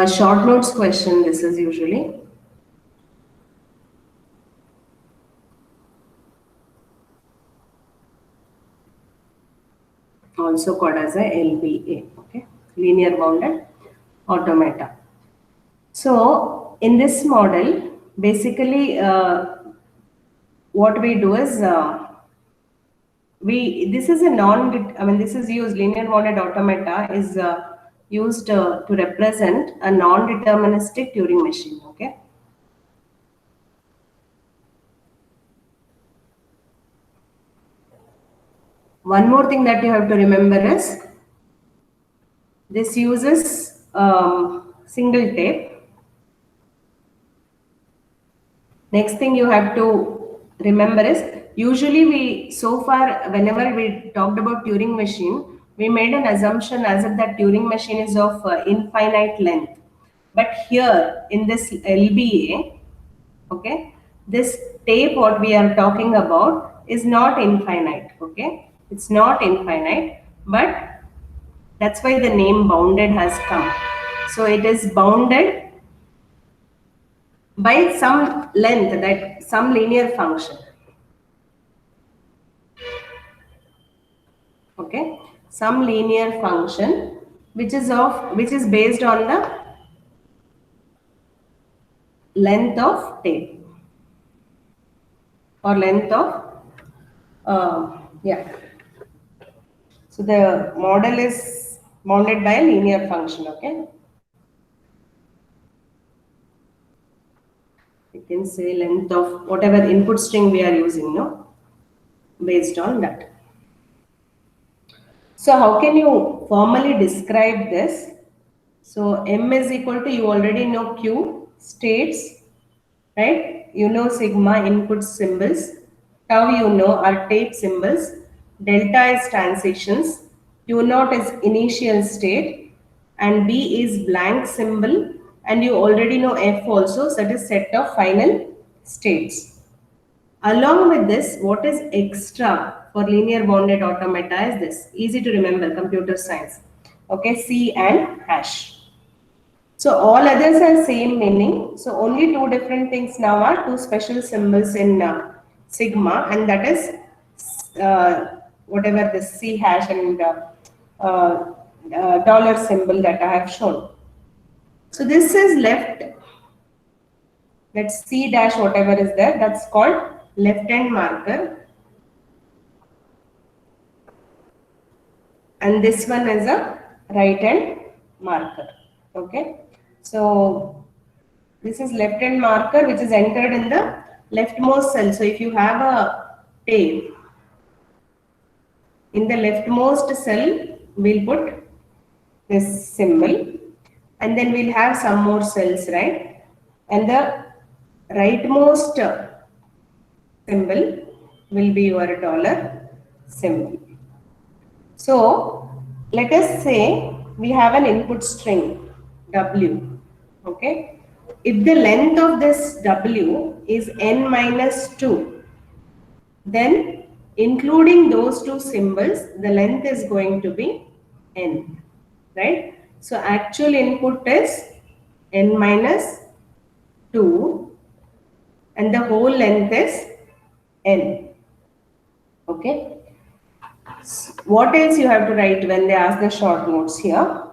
Short notes question, this is usually. Also called as a LBA, okay, linear bounded automata. So in this model, basically what we do is this is a this is used, linear bounded automata is used to represent a non-deterministic Turing machine, okay. One more thing that you have to remember is this uses single tape. Next thing you have to remember is, usually so far whenever we talked about Turing machine, we made an assumption as if that Turing machine is of infinite length. But here in this LBA, okay, this tape what we are talking about is not infinite, okay. It's not infinite, but that's why the name bounded has come. So it is bounded by some length, that some linear function, okay, some linear function which is based on the length of tape or length of yeah. So the model is bounded by a linear function, okay. You can say length of whatever input string we are using, no, based on that. So how can you formally describe this? So M is equal to, you already know Q, states, right? You know sigma, input symbols. Tau you know are tape symbols. Delta is transitions. Q naught is initial state. And B is blank symbol. And you already know F also, so that is set of final states. Along with this, what is extra for linear bounded automata is this. Easy to remember, computer science. Okay, C and hash. So all others are same meaning. So only two different things now are two special symbols in sigma, and that is whatever this C hash and dollar symbol that I have shown. So this is left. Let's C dash whatever is there. That's called left hand marker. And this one is a right hand marker, okay. So this is left hand marker which is entered in the leftmost cell. So if you have a tape, in the leftmost cell we'll put this symbol, and then we'll have some more cells, right, and the rightmost symbol will be your dollar symbol. So let us say we have an input string W, okay. If the length of this W is n minus 2, then including those two symbols, the length is going to be n, right? So actual input is n minus 2 and the whole length is n, okay. What else you have to write when they ask the short notes here?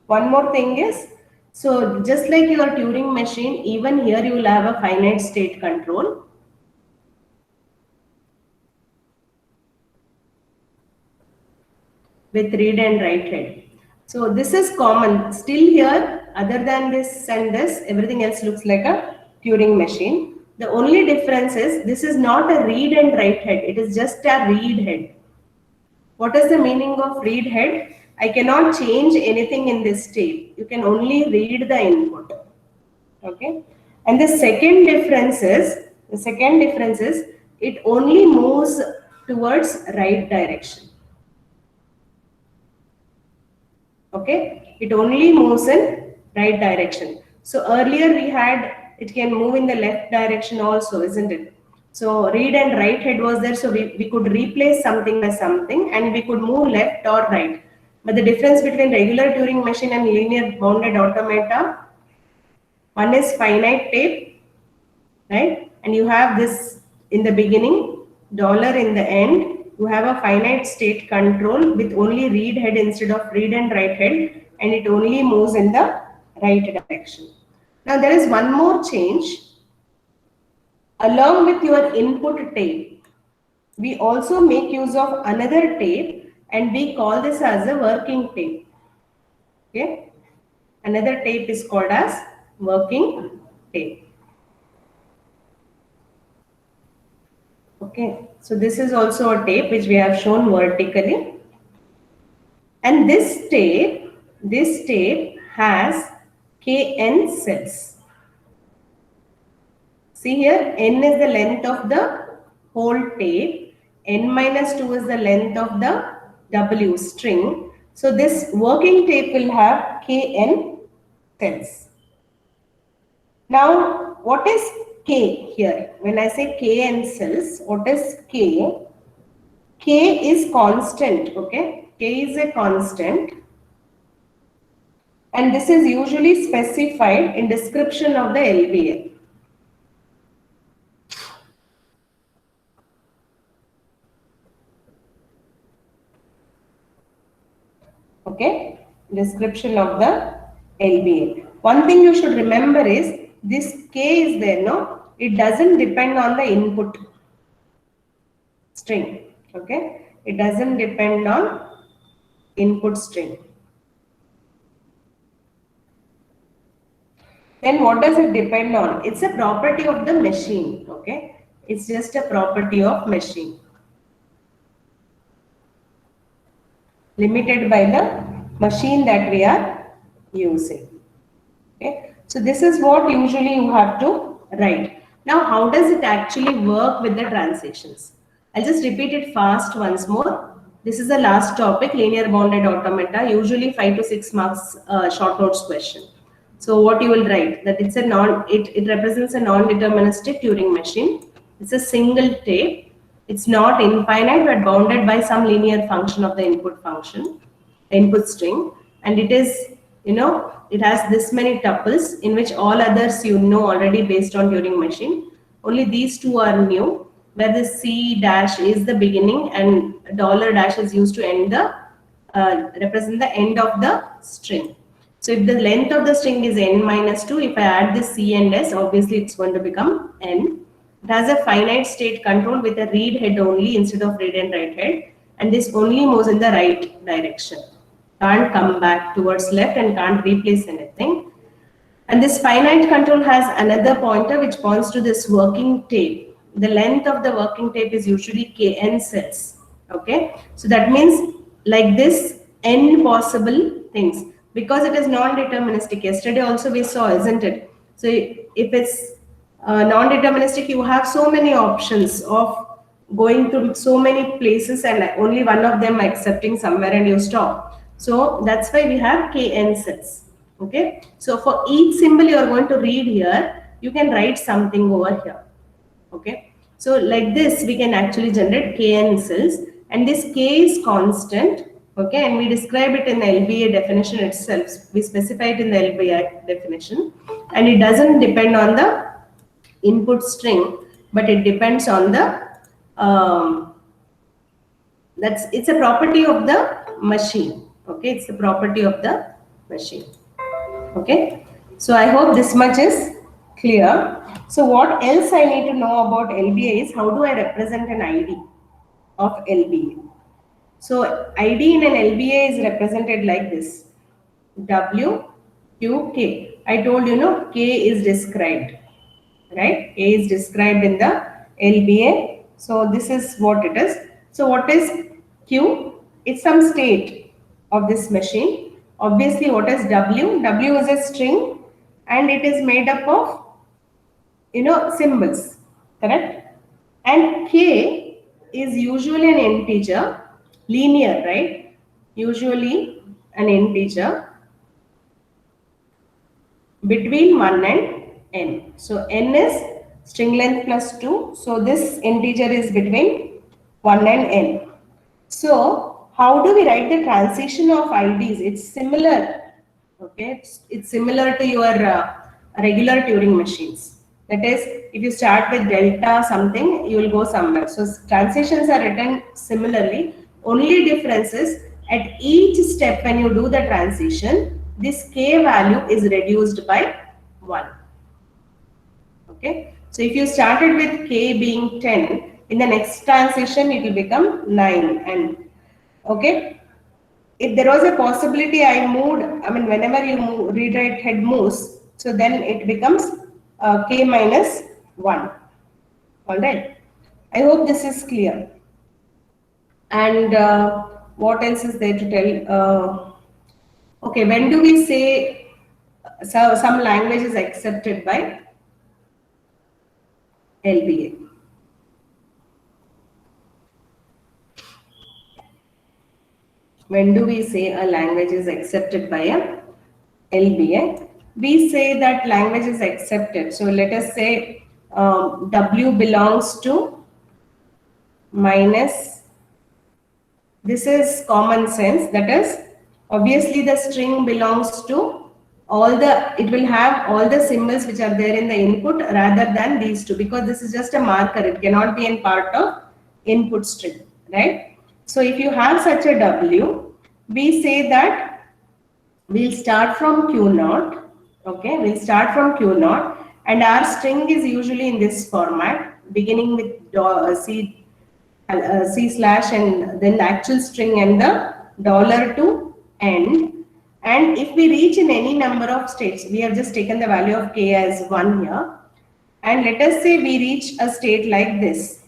One more thing is, so just like your Turing machine, even here you will have a finite state control. With read and write head. So this is common. Still here, other than this and this, everything else looks like a Turing machine. The only difference is this is not a read and write head. It is just a read head. What is the meaning of read head? I cannot change anything in this tape. You can only read the input. Okay. And the second difference is it only moves towards right direction. Okay, it only moves in right direction. So earlier we had, it can move in the left direction also, isn't it? So read and write head was there, so we could replace something by something and we could move left or right. But the difference between regular Turing machine and linear bounded automata, one is finite tape, right? And you have this in the beginning, dollar in the end. You have a finite state control with only read head instead of read and write head, and it only moves in the right direction. Now there is one more change. Along with your input tape, we also make use of another tape, and we call this as a working tape. Okay, another tape is called as working tape. Okay, so this is also a tape which we have shown vertically, and this tape has Kn cells. See here, n is the length of the whole tape, n minus 2 is the length of the W string. So this working tape will have Kn cells. Now, what is K here? When I say Kn cells, what is K? K is constant, okay? K is a constant. And this is usually specified in description of the LBA. Okay, description of the LBA. One thing you should remember is this K is there, no? It doesn't depend on the input string. Okay, it doesn't depend on input string. Then what does it depend on? It's a property of the machine. Okay, it's just a property of machine, limited by the machine that we are using. Okay, so this is what usually you have to write. Now, how does it actually work with the transitions? I'll just repeat it fast once more. This is the last topic, linear bounded automata, usually 5 to 6 marks short notes question. So what you will write, that it's a it represents a non-deterministic Turing machine. It's a single tape. It's not infinite but bounded by some linear function of the input function, input string, and it is, it has this many tuples in which all others already based on Turing machine. Only these two are new, where the C dash is the beginning and dollar dash is used to end the represent the end of the string. So if the length of the string is n minus 2, if I add this C and S, obviously it's going to become n. It has a finite state control with a read head only instead of read and write head, and this only moves in the right direction. Can't come back towards left and can't replace anything. And this finite control has another pointer which points to this working tape. The length of the working tape is usually Kn cells. Okay, so that means like this n possible things, because it is non-deterministic. Yesterday also we saw, isn't it? So if it's non-deterministic, you have so many options of going to so many places and only one of them accepting somewhere and you stop. So that's why we have Kn cells. Okay, so for each symbol you are going to read here, you can write something over here. Okay, so like this we can actually generate Kn cells, and this K is constant. Okay, and we describe it in the LBA definition itself. We specify it in the LBA definition, and it doesn't depend on the input string, but it depends on the it's a property of the machine. Okay, it's the property of the machine. Okay, so I hope this much is clear. So what else I need to know about LBA is how do I represent an ID of LBA. So ID in an LBA is represented like this: W, Q, K. I told K is described, right? K is described in the LBA. So this is what it is. So what is Q? It's some state of this machine. Obviously, what is W? W is a string and it is made up of, symbols, correct? And K is usually an integer, linear, right? Usually an integer between 1 and n. So n is string length plus 2. So this integer is between 1 and n. So how do we write the transition of IDs? It's similar. Okay, it's similar to your regular Turing machines. That is, if you start with delta something, you will go somewhere. So transitions are written similarly. Only difference is at each step when you do the transition, this k value is reduced by 1. Okay, so if you started with k being 10, in the next transition it will become 9. And okay, if there was a possibility I moved, I mean, whenever you move, read write head moves, so then it becomes k minus 1. All right. I hope this is clear. And what else is there to tell? Okay, when do we say some language is accepted by LBA? When do we say a language is accepted by a LBA? We say that language is accepted. So let us say W belongs to minus, this is common sense, that is obviously the string belongs to all the, it will have all the symbols which are there in the input rather than these two, because this is just a marker, it cannot be in part of input string, right? So if you have such a W, we say that we'll start from Q0, okay, we'll start from Q0, and our string is usually in this format, beginning with C slash and then the actual string and the dollar to end. And if we reach in any number of states, we have just taken the value of k as 1 here, and let us say we reach a state like this.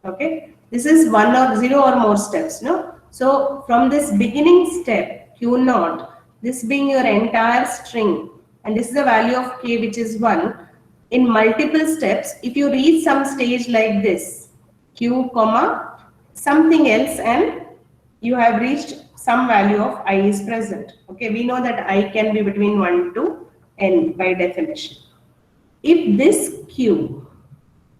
Okay, this is 1 or 0 or more steps, no? So from this beginning step, Q0, this being your entire string, and this is the value of k which is 1, in multiple steps, if you reach some stage like this, Q comma something else, and you have reached some value of I is present. Okay, we know that I can be between 1 to n by definition. If this Q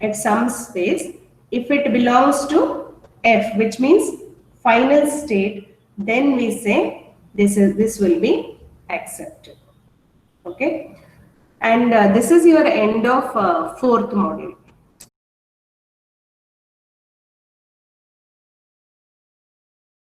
at some space, if it belongs to F, which means final state, then we say this will be accepted. Okay, and this is your end of fourth module.